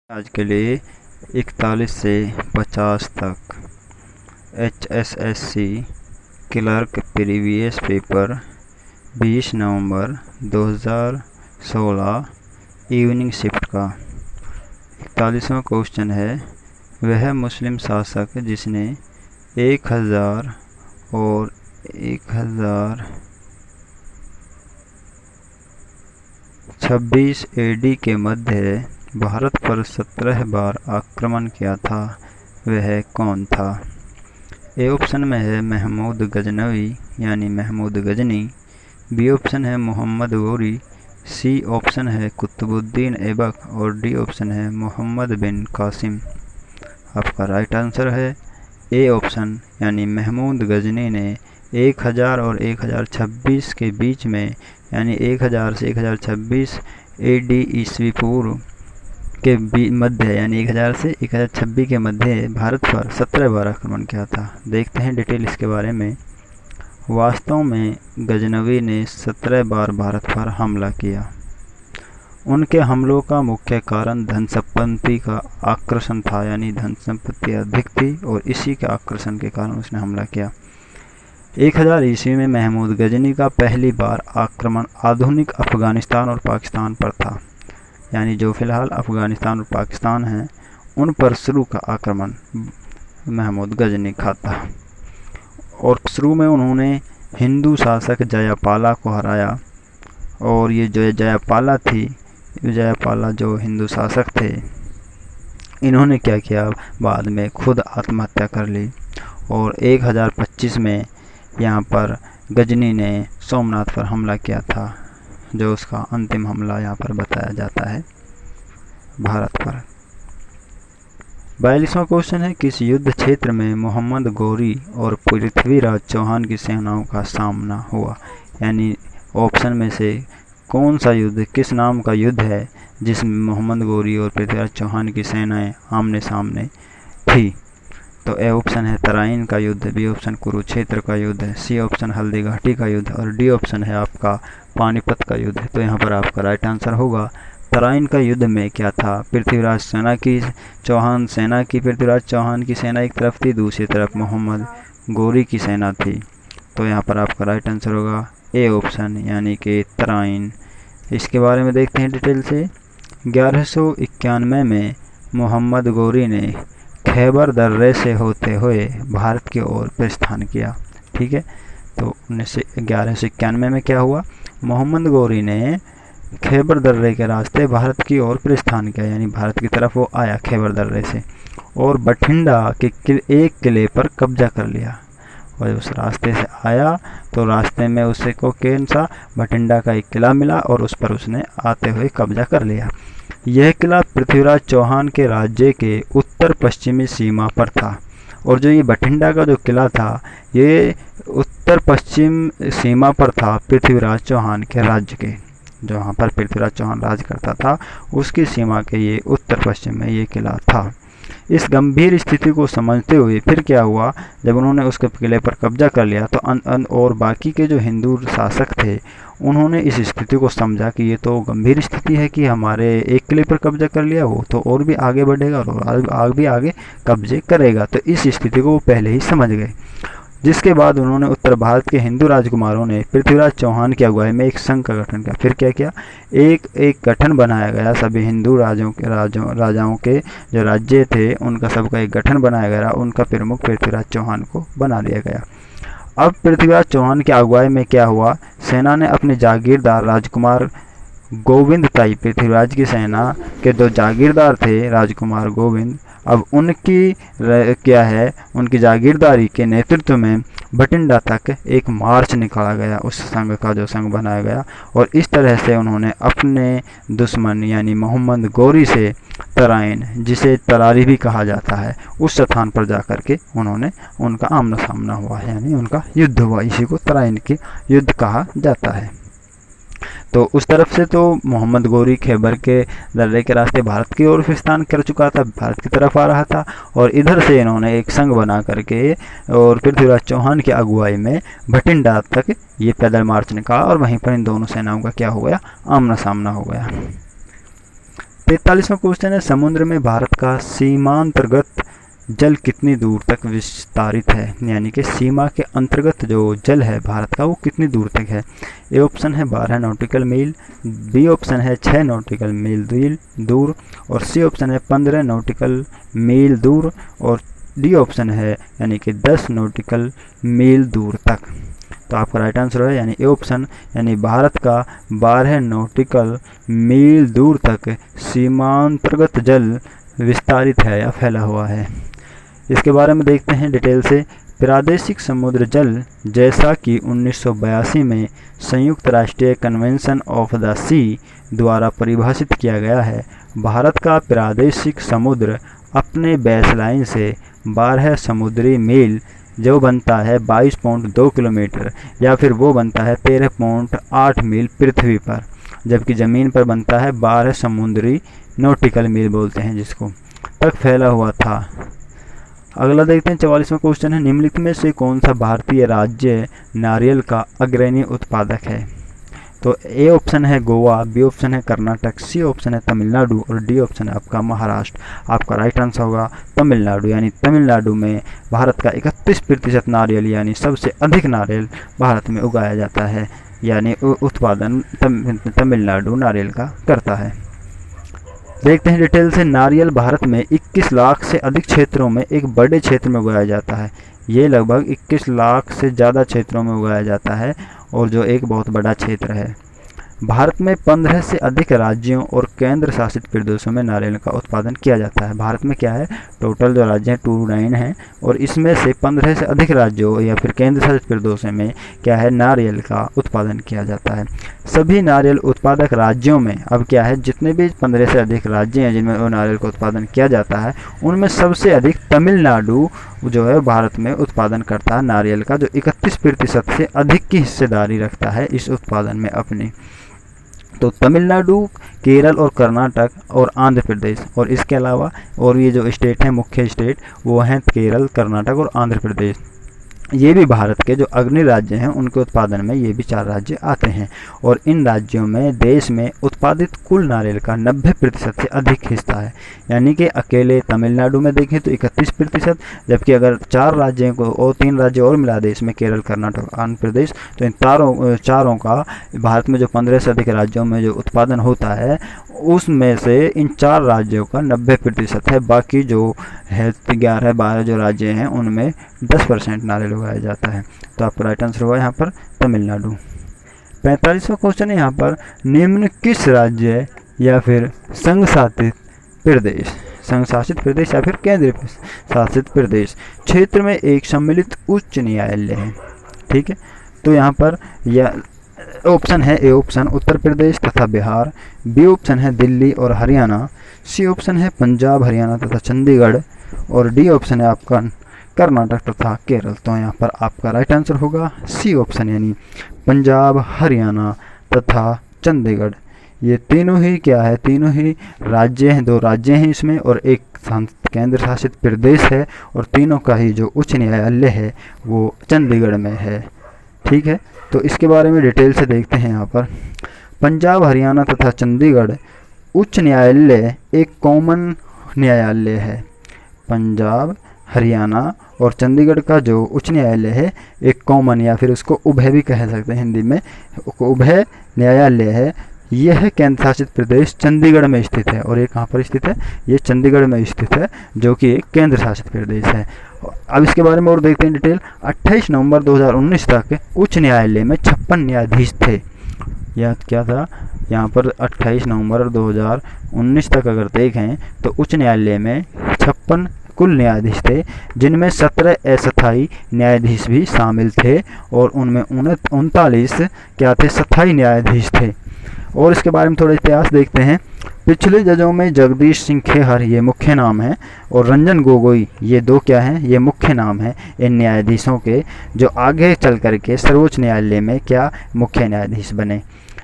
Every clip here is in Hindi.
आज के लिए 41 से 50 तक HSSC क्लर्क प्रीवियस पेपर 20 नवंबर 2016 इवनिंग शिफ्ट का 41वां क्वेश्चन है। वह मुस्लिम शासक जिसने 1000 और 1026 AD के मध्य भारत पर 17 बार आक्रमण किया था, वह कौन था? ए ऑप्शन में है महमूद गजनवी यानी महमूद गजनी, बी ऑप्शन है मोहम्मद गौरी, सी ऑप्शन है कुतुबुद्दीन ऐबक और डी ऑप्शन है मोहम्मद बिन कासिम। आपका राइट आंसर है ए ऑप्शन यानी महमूद गजनी ने 1000 और 1026 के बीच में यानी 1000 से 1026 AD ईस्वी पूर्व के मध्य यानी 1000 से 1026 के मध्य भारत पर 17 बार आक्रमण किया था। देखते हैं डिटेल इसके बारे में। वास्तव में गजनवी ने 17 बार भारत पर हमला किया। उनके हमलों का मुख्य कारण धन संपत्ति का आकर्षण था, यानी धन संपत्ति अधिक थी और इसी के आकर्षण के कारण उसने हमला किया। 1000 ईस्वी में महमूद गजनी का पहली बार आक्रमण आधुनिक अफगानिस्तान और पाकिस्तान पर था, यानी जो फिलहाल अफ़गानिस्तान और पाकिस्तान हैं उन पर शुरू का आक्रमण महमूद गजनी का था। और शुरू में उन्होंने हिंदू शासक जयापाला को हराया और ये जो जयापाला जो हिंदू शासक थे, इन्होंने क्या किया, बाद में खुद आत्महत्या कर ली। और 1025 में यहाँ पर गजनी ने सोमनाथ पर हमला किया था, जो उसका अंतिम हमला यहाँ पर बताया जाता है भारत पर। 42वां क्वेश्चन है, किस युद्ध क्षेत्र में मोहम्मद गौरी और पृथ्वीराज चौहान की सेनाओं का सामना हुआ? यानी ऑप्शन में से कौन सा युद्ध, किस नाम का युद्ध है जिसमें मोहम्मद गौरी और पृथ्वीराज चौहान की सेनाएं आमने सामने थी? तो ए ऑप्शन है तराइन का युद्ध, बी ऑप्शन कुरुक्षेत्र का युद्ध, सी ऑप्शन हल्दी घाटी का युद्ध और डी ऑप्शन है आपका पानीपत का युद्ध। तो यहाँ पर आपका राइट आंसर होगा तराइन का युद्ध में क्या था, पृथ्वीराज चौहान की सेना एक तरफ थी, दूसरी तरफ मोहम्मद गौरी की सेना थी। तो यहाँ पर आपका राइट आंसर होगा ए ऑप्शन यानी कि तराइन। इसके बारे में देखते हैं डिटेल से। 1191 में मोहम्मद गौरी ने खैबर दर्रे से होते हुए भारत की ओर प्रस्थान किया। ठीक है, तो 1191 में क्या हुआ, मोहम्मद गौरी ने खैबर दर्रे के रास्ते भारत की ओर प्रस्थान किया, यानी भारत की तरफ वो आया खैबर दर्रे से और बठिंडा के एक किले पर कब्जा कर लिया। और उस रास्ते से आया तो रास्ते में उसे को कौन सा बठिंडा का एक किला मिला और उस पर उसने आते हुए कब्जा कर लिया। यह किला पृथ्वीराज चौहान के राज्य के उत्तर पश्चिमी सीमा पर था। और जो ये बठिंडा का जो किला था ये उत्तर पश्चिम सीमा पर था पृथ्वीराज चौहान के राज्य के, जो वहाँ पर पृथ्वीराज चौहान राज करता था उसकी सीमा के ये उत्तर पश्चिम में ये किला था। इस गंभीर स्थिति को समझते हुए फिर क्या हुआ, जब उन्होंने उसके किले पर कब्जा कर लिया तो और बाकी के जो हिंदू शासक थे उन्होंने इस स्थिति को समझा कि ये तो गंभीर स्थिति है कि हमारे एक किले पर कब्जा कर लिया, वो तो और भी आगे बढ़ेगा और भी आगे कब्जे करेगा। तो इस स्थिति को वो पहले ही समझ गए, जिसके बाद उन्होंने उत्तर भारत के हिंदू राजकुमारों ने पृथ्वीराज चौहान की अगुवाई में एक संघ का गठन किया। फिर क्या किया, एक गठन बनाया गया, सभी हिंदू राजाओं के जो राज्य थे उनका सबका एक गठन बनाया गया, उनका प्रमुख पृथ्वीराज चौहान को बना दिया गया। अब पृथ्वीराज चौहान की अगुवाई में क्या हुआ, सेना ने अपने जागीरदार राजकुमार गोविंद ताई, पृथ्वीराज की सेना के दो जागीरदार थे राजकुमार गोविंद, अब उनकी उनकी जागीरदारी के नेतृत्व में बठिंडा तक एक मार्च निकाला गया, उस संघ का जो संघ बनाया गया। और इस तरह से उन्होंने अपने दुश्मन यानी मोहम्मद गौरी से तराइन, जिसे तरारी भी कहा जाता है, उस स्थान पर जाकर के उन्होंने उनका आमना सामना हुआ, यानी उनका युद्ध हुआ। इसी को तराइन के युद्ध कहा जाता है। तो उस तरफ से तो मोहम्मद गौरी खैबर के दर्रे के रास्ते भारत की ओर प्रस्थान कर चुका था, भारत की तरफ आ रहा था, और इधर से इन्होंने एक संघ बना करके और पृथ्वीराज चौहान की अगुवाई में बठिंडा तक ये पैदल मार्च निकाला और वहीं पर इन दोनों सेनाओं का क्या हो गया, आमना सामना हो गया। 43वां क्वेश्चन है, समुद्र में भारत का सीमांतर्गत जल कितनी दूर तक विस्तारित है, यानी कि सीमा के अंतर्गत जो जल है भारत का वो कितनी दूर तक है। ए ऑप्शन है 12 नॉटिकल मील, बी ऑप्शन है 6 नॉटिकल मील दूर, और सी ऑप्शन है 15 नॉटिकल मील दूर, और डी ऑप्शन है यानी कि 10 नॉटिकल मील दूर तक। तो आपका राइट आंसर है यानी ए ऑप्शन, यानी भारत का 12 नॉटिकल मील दूर तक सीमांतर्गत जल विस्तारित है या फैला हुआ है। इसके बारे में देखते हैं डिटेल से। प्रादेशिक समुद्र जल जैसा कि 1982 में संयुक्त राष्ट्रीय कन्वेंशन ऑफ द सी द्वारा परिभाषित किया गया है, भारत का प्रादेशिक समुद्र अपने बेसलाइन से 12 समुद्री मील जो बनता है 22.2 किलोमीटर या फिर वो बनता है 13.8 मील पृथ्वी पर, जबकि ज़मीन पर बनता है 12 समुद्री नॉटिकल मील बोलते हैं जिसको, तक फैला हुआ था। अगला देखते हैं 44वां क्वेश्चन है, निम्नलिखित में से कौन सा भारतीय राज्य नारियल का अग्रणी उत्पादक है। तो ए ऑप्शन है गोवा, बी ऑप्शन है कर्नाटक, सी ऑप्शन है तमिलनाडु, और डी ऑप्शन है आपका महाराष्ट्र। आपका राइट आंसर होगा तमिलनाडु, यानी तमिलनाडु में भारत का 31% नारियल यानी सबसे अधिक नारियल भारत में उगाया जाता है, यानी उत्पादन तमिलनाडु नारियल का करता है। देखते हैं डिटेल से। नारियल भारत में 21 लाख से अधिक क्षेत्रों में एक बड़े क्षेत्र में उगाया जाता है। ये लगभग 21 लाख से ज़्यादा क्षेत्रों में उगाया जाता है और जो एक बहुत बड़ा क्षेत्र है। भारत में 15 से अधिक राज्यों और केंद्र शासित प्रदेशों में नारियल का उत्पादन किया जाता है। भारत में क्या है, टोटल जो राज्य हैं 29 हैं, और इसमें से 15 से अधिक राज्यों या फिर केंद्र शासित प्रदेशों में क्या है, नारियल का उत्पादन किया जाता है। सभी नारियल उत्पादक राज्यों में अब क्या है, जितने भी 15 से अधिक राज्य हैं जिनमें नारियल का उत्पादन किया जाता है, उनमें सबसे अधिक तमिलनाडु जो है भारत में उत्पादन करता है नारियल का, जो 31% से अधिक की हिस्सेदारी रखता है इस उत्पादन में अपनी। तो तमिलनाडु, केरल और कर्नाटक और आंध्र प्रदेश, और इसके अलावा और ये जो स्टेट हैं मुख्य स्टेट वो हैं केरल, कर्नाटक और आंध्र प्रदेश। ये भी भारत के जो अग्रणी राज्य हैं उनके उत्पादन में ये भी 4 राज्य आते हैं, और इन राज्यों में देश में उत्पादित कुल नारियल का 90% से अधिक हिस्सा है। यानी कि अकेले तमिलनाडु में देखें तो 31%, जबकि अगर 4 राज्यों को और 3 राज्य और मिला देश में केरल, कर्नाटक, आंध्र प्रदेश, तो इन चारों का भारत में जो 15 से अधिक राज्यों में जो उत्पादन होता है उसमें से इन 4 राज्यों का 90% है। बाकी जो है 11-12 जो राज्य हैं उनमें 10% नारियल उगाया जाता है। तो आपका राइट आंसर होगा यहाँ पर तमिलनाडु। 45वां क्वेश्चन है यहाँ पर, निम्न किस राज्य या फिर संघ शासित प्रदेश या फिर केंद्र शासित प्रदेश क्षेत्र में एक सम्मिलित उच्च न्यायालय है। ठीक है, तो यहाँ पर यह ऑप्शन है ए ऑप्शन उत्तर प्रदेश तथा बिहार, बी ऑप्शन है दिल्ली और हरियाणा, सी ऑप्शन है पंजाब, हरियाणा तथा चंडीगढ़, और डी ऑप्शन है आपका कर्नाटक तथा केरल। तो यहाँ पर आपका राइट आंसर होगा सी ऑप्शन, यानी पंजाब, हरियाणा तथा चंडीगढ़। ये तीनों ही क्या है, तीनों ही राज्य हैं, 2 राज्य हैं इसमें और एक केंद्र शासित प्रदेश है, और तीनों का ही जो उच्च न्यायालय है वो चंडीगढ़ में है। ठीक है, तो इसके बारे में डिटेल से देखते हैं। यहाँ पर पंजाब, हरियाणा तथा चंडीगढ़ उच्च न्यायालय एक कॉमन न्यायालय है। पंजाब, हरियाणा और चंडीगढ़ का जो उच्च न्यायालय है एक कॉमन या फिर उसको उभय भी कह सकते हैं हिंदी में, उभय न्यायालय है। यह केंद्र शासित प्रदेश चंडीगढ़ में स्थित है, और ये कहाँ पर स्थित है, ये चंडीगढ़ में स्थित है जो कि एक केंद्र शासित प्रदेश है। अब इसके बारे में और देखते हैं डिटेल। 28 नवंबर 2019 तक उच्च न्यायालय में 56 न्यायाधीश थे। यह क्या था, यहाँ पर 28 नवंबर 2019 तक अगर देखें तो उच्च न्यायालय में 56 कुल न्यायाधीश थे, जिनमें 17 अस्थायी न्यायाधीश भी शामिल थे, और उनमें 39 क्या थे, स्थायी न्यायाधीश थे। और इसके बारे में थोड़ा इतिहास देखते हैं। पिछले जजों में जगदीश सिंह खेहर ये मुख्य नाम है, और रंजन गोगोई ये 2 क्या हैं, ये मुख्य नाम है इन न्यायाधीशों के, जो आगे चल करके सर्वोच्च न्यायालय में क्या मुख्य न्यायाधीश बने,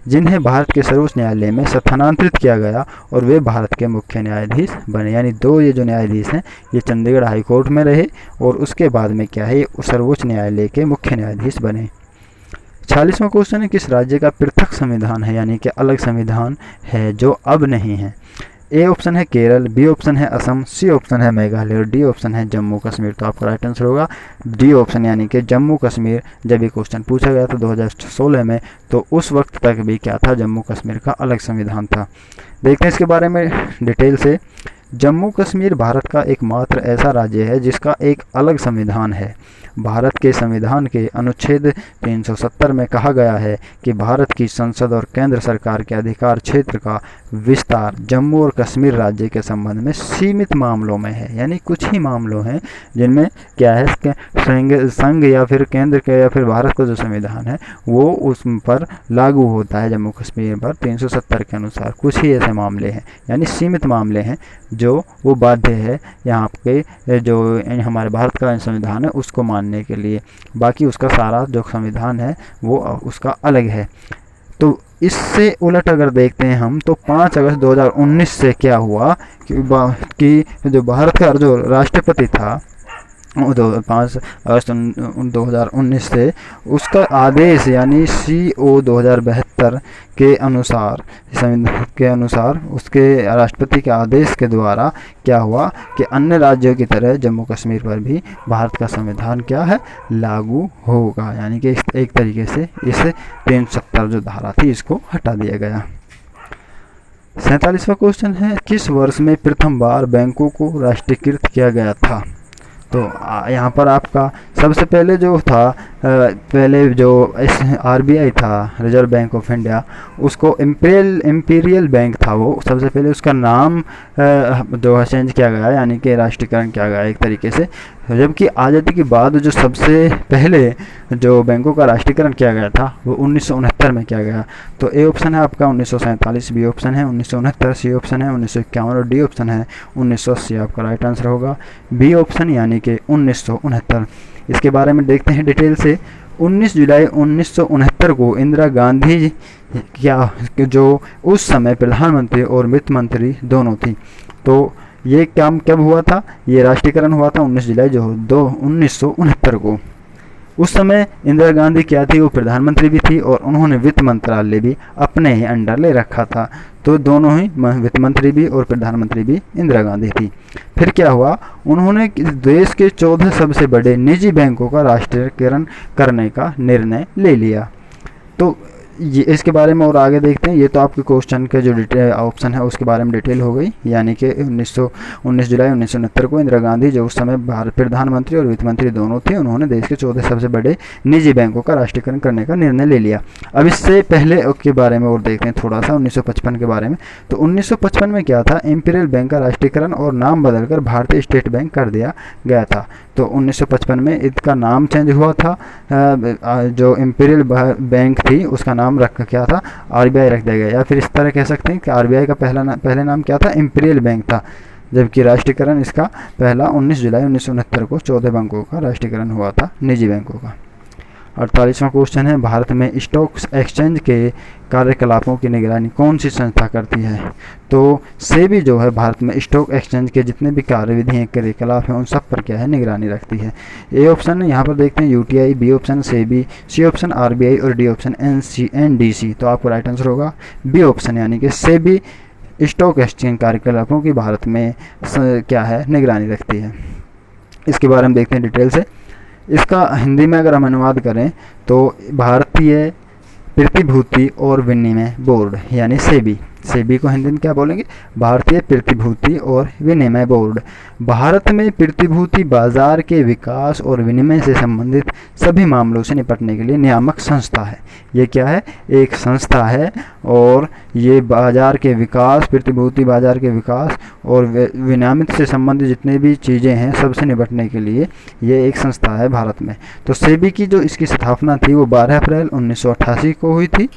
जिन्हें भारत के सर्वोच्च न्यायालय में स्थानांतरित किया गया और वे भारत के मुख्य न्यायाधीश बने। यानी 2 ये जो न्यायाधीश हैं ये चंडीगढ़ हाई कोर्ट में रहे, और उसके बाद में क्या है, ये सर्वोच्च न्यायालय के मुख्य न्यायाधीश बने। 46वां क्वेश्चन है, किस राज्य का पृथक संविधान है, यानी कि अलग संविधान है जो अब नहीं है। ए ऑप्शन है केरल, बी ऑप्शन है असम, सी ऑप्शन है मेघालय और डी ऑप्शन है जम्मू कश्मीर। तो आपका राइट आंसर होगा डी ऑप्शन यानी कि जम्मू कश्मीर। जब ये क्वेश्चन पूछा गया था 2016 में, तो उस वक्त तक भी क्या था, जम्मू कश्मीर का अलग संविधान था। देखते हैं इसके बारे में डिटेल से। जम्मू कश्मीर भारत का एकमात्र ऐसा राज्य है जिसका एक अलग संविधान है। भारत के संविधान के अनुच्छेद 370 में कहा गया है कि भारत की संसद और केंद्र सरकार के अधिकार क्षेत्र का विस्तार जम्मू और कश्मीर राज्य के संबंध में सीमित मामलों में है। यानी कुछ ही मामलों हैं जिनमें क्या है, संघ या फिर केंद्र के या फिर भारत का जो संविधान है वो उस पर लागू होता है जम्मू कश्मीर पर 370 के अनुसार। कुछ ही ऐसे मामले हैं, यानी सीमित मामले हैं जो वो बाध्य है यहाँ पे जो हमारे भारत का संविधान है उसको मानने के लिए। बाकी उसका सारा जो संविधान है वो उसका अलग है। तो इससे उलट अगर देखते हैं हम, तो 5 अगस्त 2019 से क्या हुआ कि जो भारत का जो राष्ट्रपति था 5 अगस्त 2019 से उसका आदेश यानी CO 2072 के अनुसार, संविधान के अनुसार उसके राष्ट्रपति के आदेश के द्वारा क्या हुआ कि अन्य राज्यों की तरह जम्मू कश्मीर पर भी भारत का संविधान क्या है, लागू होगा। यानी कि एक तरीके से इस 370 जो धारा थी इसको हटा दिया गया। 47वां क्वेश्चन है, किस वर्ष में प्रथम बार बैंकों को राष्ट्रीयकृत किया गया था? तो यहाँ पर आपका सबसे पहले जो था, पहले जो RBI था, रिजर्व बैंक ऑफ इंडिया, उसको इम्पीरियल बैंक था वो, सबसे पहले उसका नाम जो है चेंज किया गया, यानी कि राष्ट्रीयकरण किया गया एक तरीके से। जबकि आज़ादी के बाद जो सबसे पहले जो बैंकों का राष्ट्रीयकरण किया गया था वो 1969 में किया गया। तो ए ऑप्शन है आपका 1947, बी ऑप्शन है 1969, सी ऑप्शन है 1951 और डी ऑप्शन है 1980। आपका राइट आंसर होगा बी ऑप्शन यानी कि 1969। इसके बारे में देखते हैं डिटेल से। 19 जुलाई 1969 को इंदिरा गांधी क्या जो उस समय प्रधानमंत्री और वित्त मंत्री दोनों थी। तो ये काम कब हुआ था, ये राष्ट्रीयकरण हुआ था 19 जुलाई 1969 को। उस समय इंदिरा गांधी क्या थी, वो प्रधानमंत्री भी थी और उन्होंने वित्त मंत्रालय भी अपने ही अंडर ले रखा था। तो दोनों ही वित्त मंत्री भी और प्रधानमंत्री भी इंदिरा गांधी थी। फिर क्या हुआ, उन्होंने देश के 14 सबसे बड़े निजी बैंकों का राष्ट्रीयकरण करने का निर्णय ले लिया। तो ये इसके बारे में और आगे देखते हैं। ये तो आपके क्वेश्चन के जो डिटेल ऑप्शन है उसके बारे में डिटेल हो गई। यानी कि 19 जुलाई 1969 को इंदिरा गांधी जो उस समय भारत प्रधानमंत्री और वित्त मंत्री दोनों थे, उन्होंने देश के 14 सबसे बड़े निजी बैंकों का राष्ट्रीयकरण करने का निर्णय ले लिया। अब इससे पहले के बारे में और देखते हैं थोड़ा सा 1955 के बारे में। तो 1955 में क्या था, इम्पीरियल बैंक का राष्ट्रीयकरण और नाम बदलकर भारतीय स्टेट बैंक कर दिया गया था। तो 1955 में इसका नाम चेंज हुआ था, जो इम्पीरियल बैंक थी उसका नाम रख क्या था, RBI रख दिया गया। या फिर इस तरह कह सकते हैं कि RBI का पहले नाम क्या था, इम्पीरियल बैंक था। जबकि राष्ट्रीयकरण इसका पहला 19 जुलाई 1969 को 14 बैंकों का राष्ट्रीयकरण हुआ था, निजी बैंकों का। 48वां क्वेश्चन है, भारत में स्टॉक एक्सचेंज के कार्यकलापों की निगरानी कौन सी संस्था करती है? तो सेबी जो है भारत में स्टॉक एक्सचेंज के जितने भी कार्यविधि हैं, क्रियाकलाप हैं, उन सब पर क्या है, निगरानी रखती है। ए ऑप्शन यहाँ पर देखते हैं UTI, B option SEBI, C option RBI और डी ऑप्शन NDC। तो आपको राइट आंसर होगा बी ऑप्शन यानी कि सेबी स्टॉक एक्सचेंज कार्यकलापों की भारत में क्या है, निगरानी रखती है। इसके बारे में देखते हैं डिटेल से। इसका हिंदी में अगर हम अनुवाद करें तो भारतीय प्रतिभूति और विनिमय बोर्ड यानी सेबी को हिंदी में क्या बोलेंगे, भारतीय प्रतिभूति और विनिमय बोर्ड भारत में प्रतिभूति बाजार के विकास और विनिमय से संबंधित सभी मामलों से निपटने के लिए नियामक संस्था है। ये क्या है, एक संस्था है और ये बाजार के विकास, प्रतिभूति बाजार के विकास और विनियमित से संबंधित जितने भी चीज़ें हैं सबसे निपटने के लिए ये एक संस्था है भारत में। तो सेबी की जो इसकी स्थापना थी वो 12 अप्रैल 1988 को हुई थी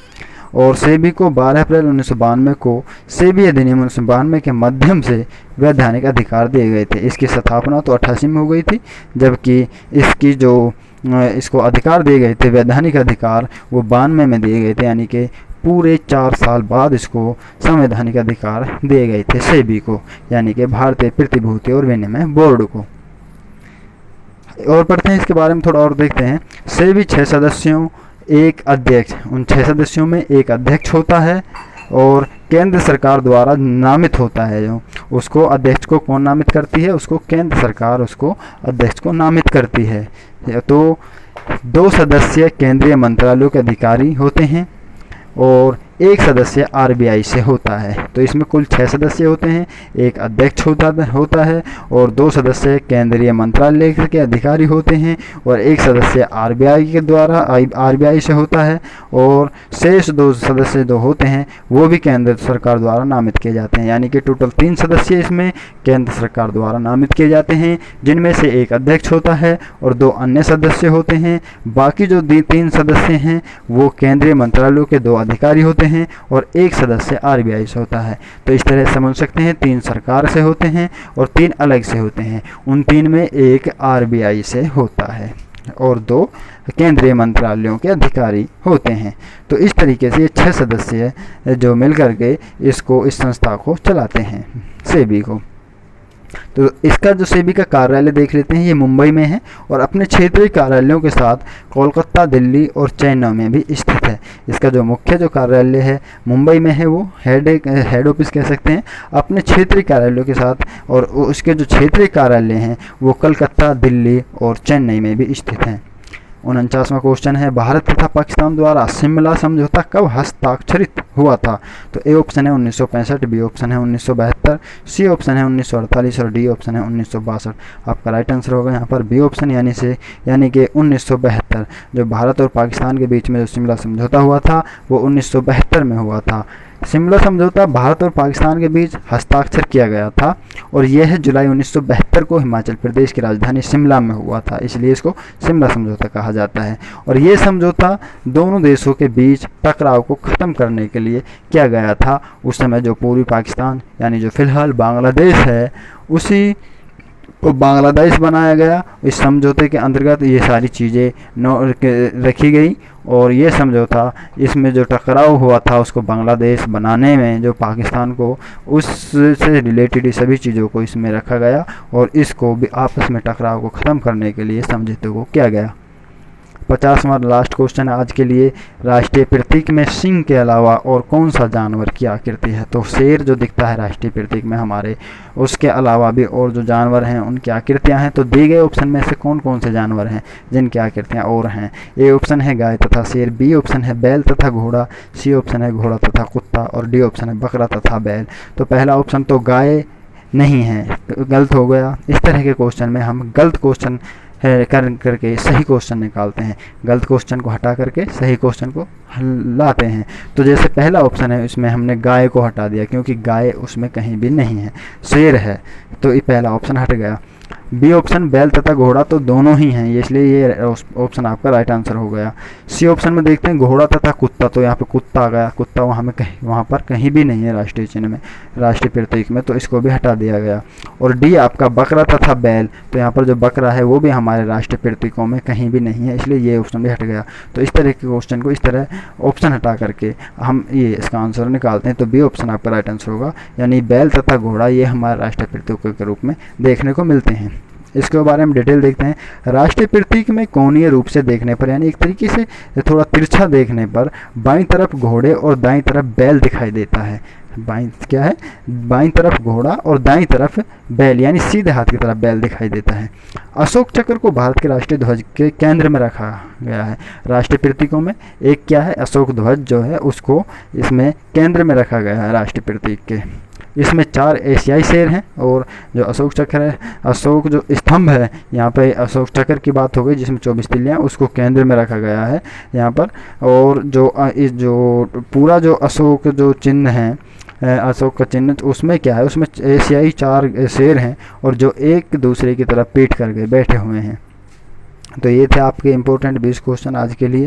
और सेबी को 12 अप्रैल 1992 को सेबी अधिनियम 1992 के माध्यम से वैधानिक अधिकार दिए गए थे। इसकी स्थापना तो 88 में हो गई थी, जबकि इसकी जो इसको अधिकार दिए गए थे, वैधानिक अधिकार, वो 92 में दिए गए थे। यानी कि पूरे 4 साल बाद इसको संवैधानिक अधिकार दिए गए थे सेबी को, यानी कि भारतीय प्रतिभूति और विनिमय बोर्ड को। और पढ़ते हैं इसके बारे में थोड़ा और देखते हैं। सेबी 6 सदस्यों एक अध्यक्ष, उन 6 सदस्यों में एक अध्यक्ष होता है और केंद्र सरकार द्वारा नामित होता है। जो उसको अध्यक्ष को कौन नामित करती है, उसको केंद्र सरकार उसको अध्यक्ष को नामित करती है। तो 2 सदस्य केंद्रीय मंत्रालयों के अधिकारी होते हैं और 1 सदस्य आरबीआई से होता है। तो इसमें कुल 6 सदस्य होते हैं, 1 अध्यक्ष होता है और 2 सदस्य केंद्रीय मंत्रालय के अधिकारी होते हैं और 1 सदस्य आरबीआई के द्वारा आरबीआई से होता है और शेष 2 सदस्य जो होते हैं वो भी केंद्र सरकार द्वारा नामित किए जाते हैं। यानी कि टोटल 3 सदस्य इसमें केंद्र सरकार द्वारा नामित किए जाते हैं, जिनमें से 1 अध्यक्ष होता है और 2 अन्य सदस्य होते हैं। बाकी जो 3 सदस्य हैं वो केंद्रीय मंत्रालयों के 2 अधिकारी होते हैं और 1 सदस्य आरबीआई से होता है। तो इस तरह समझ सकते हैं 3 सरकार से होते हैं और 3 अलग से होते हैं। उन 3 में 1 आरबीआई से होता है और 2 केंद्रीय मंत्रालयों के अधिकारी होते हैं। तो इस तरीके से ये 6 सदस्य जो मिलकर के इस संस्था को चलाते हैं, सेबी को। तो इसका जो सेबी का कार्यालय देख लेते हैं, ये मुंबई में है और अपने क्षेत्रीय कार्यालयों के साथ कोलकाता, दिल्ली और चेन्नई में भी स्थित है। इसका जो मुख्य जो कार्यालय है मुंबई में है, वो हेड ऑफिस कह सकते हैं, अपने क्षेत्रीय कार्यालयों के साथ। और उसके जो क्षेत्रीय कार्यालय हैं वो कलकत्ता, दिल्ली और चेन्नई में भी स्थित हैं। 49वां क्वेश्चन है, भारत तथा पाकिस्तान द्वारा शिमला समझौता कब हस्ताक्षरित हुआ था? तो ए ऑप्शन है 1965, बी ऑप्शन है 1972, सी ऑप्शन है 1948 और डी ऑप्शन है 1962। आपका राइट आंसर होगा यहाँ पर बी ऑप्शन यानी कि 1972। जो भारत और पाकिस्तान के बीच में जो शिमला समझौता हुआ था वो 1972 में हुआ था। शिमला समझौता भारत और पाकिस्तान के बीच हस्ताक्षर किया गया था और यह जुलाई 1972 को हिमाचल प्रदेश की राजधानी शिमला में हुआ था, इसलिए इसको शिमला समझौता कहा जाता है। और ये समझौता दोनों देशों के बीच टकराव को ख़त्म करने के लिए किया गया था। उस समय जो पूर्वी पाकिस्तान यानी जो फ़िलहाल बांग्लादेश है उसी को बांग्लादेश बनाया गया। इस समझौते के अंतर्गत ये सारी चीज़ें रखी गई और ये समझौता, इसमें जो टकराव हुआ था उसको बांग्लादेश बनाने में जो पाकिस्तान को उससे रिलेटेड सभी चीज़ों को इसमें रखा गया और इसको भी आपस में टकराव को ख़त्म करने के लिए समझौते को किया गया। 50वां लास्ट क्वेश्चन है आज के लिए, राष्ट्रीय प्रतीक में सिंह के अलावा और कौन सा जानवर की आकृति है? तो शेर जो दिखता है राष्ट्रीय प्रतीक में हमारे, उसके अलावा भी और जो जानवर हैं उनकी आकृतियां हैं। तो दिए गए ऑप्शन में से कौन कौन से जानवर हैं जिनकी आकृतियां और हैं? ए ऑप्शन है गाय तथा शेर, बी ऑप्शन है बैल तथा घोड़ा, सी ऑप्शन है घोड़ा तथा कुत्ता और डी ऑप्शन है बकरा तथा बैल। तो पहला ऑप्शन तो गाय नहीं है, गलत हो गया। इस तरह के क्वेश्चन में हम गलत क्वेश्चन करके सही क्वेश्चन निकालते हैं, गलत क्वेश्चन को हटा करके सही क्वेश्चन को लाते हैं। तो जैसे पहला ऑप्शन है इसमें हमने गाय को हटा दिया क्योंकि गाय उसमें कहीं भी नहीं है, शेर है, तो ये पहला ऑप्शन हट गया। बी ऑप्शन बैल तथा घोड़ा तो दोनों ही हैं, इसलिए ये ऑप्शन आपका राइट आंसर हो गया। सी ऑप्शन में देखते हैं घोड़ा तथा कुत्ता, तो यहाँ पे कुत्ता आ गया, कुत्ता वहाँ पर कहीं भी नहीं है राष्ट्रीय चिन्ह में, राष्ट्रीय प्रतीक में, तो इसको भी हटा दिया गया। और डी आपका बकरा तथा बैल, तो यहाँ पर जो बकरा है वो भी हमारे राष्ट्रीय प्रतीकों में कहीं भी नहीं है, इसलिए ये ऑप्शन भी हट गया। तो इस तरह के क्वेश्चन को इस तरह ऑप्शन हटा करके हम ये इसका आंसर निकालते हैं। तो बी ऑप्शन आपका राइट आंसर होगा, यानी बैल तथा घोड़ा ये हमारे राष्ट्रीय प्रतीकों के रूप में देखने को मिलते हैं। इसके बारे में डिटेल देखते हैं। राष्ट्रीय प्रतीक में कोणीय रूप से देखने पर, यानी एक तरीके से थोड़ा तिरछा देखने पर, बाईं तरफ घोड़े और दाईं तरफ बैल दिखाई देता है। बाईं तरफ घोड़ा और दाईं तरफ बैल, यानी सीधे हाथ की तरफ बैल दिखाई देता है। अशोक चक्र को भारत के राष्ट्रीय ध्वज के केंद्र में रखा गया है। राष्ट्रीय प्रतीकों में एक क्या है, अशोक ध्वज जो है उसको इसमें केंद्र में रखा गया है राष्ट्रीय प्रतीक के। इसमें 4 एशियाई शेर हैं और जो अशोक चक्र है, अशोक जो स्तंभ है, यहाँ पे अशोक चक्र की बात हो गई जिसमें 24 तिल्लियाँ, उसको केंद्र में रखा गया है यहाँ पर। और जो पूरा जो अशोक जो चिन्ह है, अशोक का चिन्ह, उसमें क्या है, उसमें एशियाई 4 शेर हैं और जो एक दूसरे की तरफ पीठ करके बैठे हुए हैं। तो ये थे आपके इम्पोर्टेंट 20 क्वेश्चन आज के लिए।